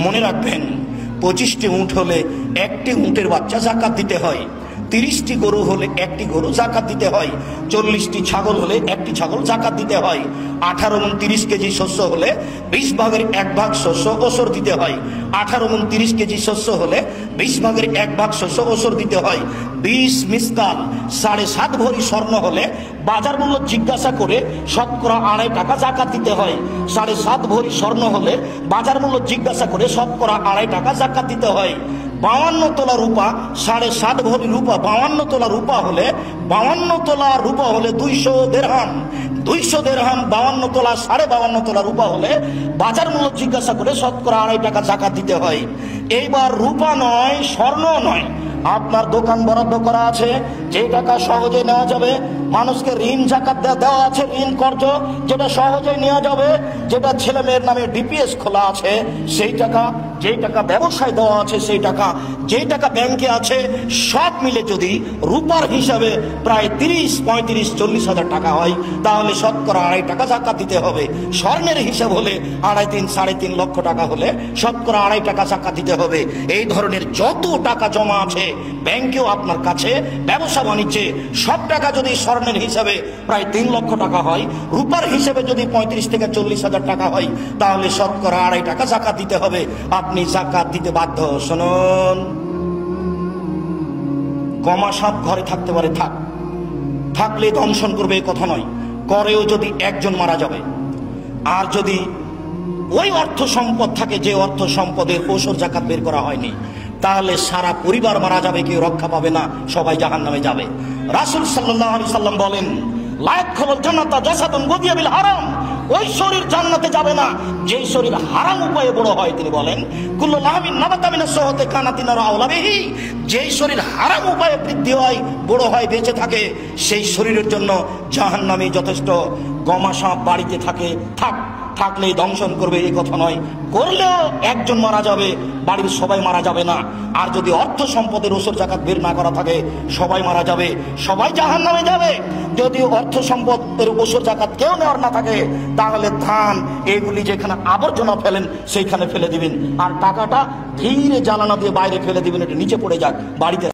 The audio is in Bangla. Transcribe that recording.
মনে রাখবেন 25টি উঁট হলে একটি উঁটের বাচ্চা জাকাত দিতে হয়, 30টি গরু হলে একটি গরু জাকাত দিতে হয়, 40টি ছাগল হলে একটি ছাগল জাকাত দিতে হয়, 18 মণ 30 কেজি শস্য হলে 20 ভাগের 1 ভাগ শস্য ওসর দিতে হয়, 18 মণ 30 কেজি শস্য হলে 20 ভাগের 1 ভাগ শস্য ওসর দিতে হয়, 20 মিসকাল 7.5 ভরি স্বর্ণ হলে বাজার মূল্য জিজ্ঞাসা করে শতকরা 2.5 টাকা জাকাত দিতে হয়, 7.5 ভরি স্বর্ণ হলে বাজার মূল্য জিজ্ঞাসা করে শতকরা 2.5 টাকা জাকাত দিতে হয়। 52 তোলা রূপা 7.5 ভরি রূপা 52 তোলা রূপা হলে 52 তোলা রূপা হলে 200 দিরহাম, 200 দিরহাম 52 তোলা 52.5 তোলা রূপা হলে বাজার মূল্য জিজ্ঞাসা করে শতকরা 2.5 টাকা জাকাত দিতে হয়। এইবার রূপা নয়, স্বর্ণ নয়, আপনার দোকান বরাদ্দ করা আছে, যে টাকা সহজে নেওয়া যাবে, মানুষকে ঋণ জাকাত দেওয়া আছে, ঋণ কর্জ যেটা সহজে নেওয়া যাবে, যেটা ছেলে মেয়ের নামে ডিপিএস খোলা আছে সেই টাকা, যেই টাকা ব্যবসায় দেওয়া আছে সেই টাকা, যেই টাকা ব্যাংকে আছে, সব মিলে যদি রূপার হিসাবে প্রায় 30, 35, 40 হাজার টাকা হয় তাহলে শতকরা 2.5 টাকা জাকাত দিতে হবে। স্বর্ণের হিসাব হলে 2.5, 3.5 লক্ষ টাকা হলে শতকরা 2.5 টাকা জাকাত দিতে হবে। এই ধরনের যত টাকা জমা আছে ব্যাংকেও আপনার কাছে, ব্যবসা বাণিজ্যে, সব টাকা যদি স্বর্ণের হিসাবে প্রায় 3 লক্ষ টাকা হয়, রূপার হিসেবে যদি 35 থেকে 40 হাজার টাকা হয় তাহলে শতকরা 2.5 টাকা জাকাত দিতে হবে। আপনি জাকাত দিতে বাধ্য। শুনুন, গমা সাপ ঘরে থাকতে পারে, থাকলে দংশন করবে এ কথা নয়, করেও যদি একজন মারা যাবে। আর যদি ওই অর্থ সম্পদ থাকে যে অর্থ সম্পদের ওসর জাকাত বের করা হয়নি, তাহলে সারা পরিবার মারা যাবে, কেউ রক্ষা পাবে না, সবাই জাহান্নামে যাবে। রাসূল সাল্লাল্লাহু আলাইহি সাল্লাম বলেন, লা ইয়াদখুলুল জান্নাতা জাসাদুন গুযিয়া বিল হারাম, ওই শরীর জান্নাতে যাবে না যেই শরীর হারাম উপায়ে বড় হয়। তিনি বলেন, কুল্লু লাহমিন নাবাতা মিনাস সুহতি কানাতিন আওলা বিহি, যেই শরীর হারাম উপায়ে বৃদ্ধি হয়, বড় হয়, বেঁচে থাকে, সেই শরীরের জন্য জাহান্নামী যথেষ্ট। গমা সাপ বাড়িতে থাকলেই দংশন করবে এই কথা নয়, করলেও একজন মারা যাবে, বাড়ির সবাই মারা যাবে না। আর যদি অর্থ সম্পদের ওসর জাকাত বের না করা থাকে সবাই মারা যাবে, সবাই জাহান্নামে যাবে। যদি অর্থ সম্পদের ওসর জাকাত কেউ নেওয়ার না থাকে তাহলে ধান এগুলি যেখানে আবর্জনা ফেলেন সেইখানে ফেলে দিবেন, আর টাকাটা ধীরে জ্বালানা দিয়ে বাইরে ফেলে দিবেন, এটা নিচে পড়ে যাক, বাড়িতে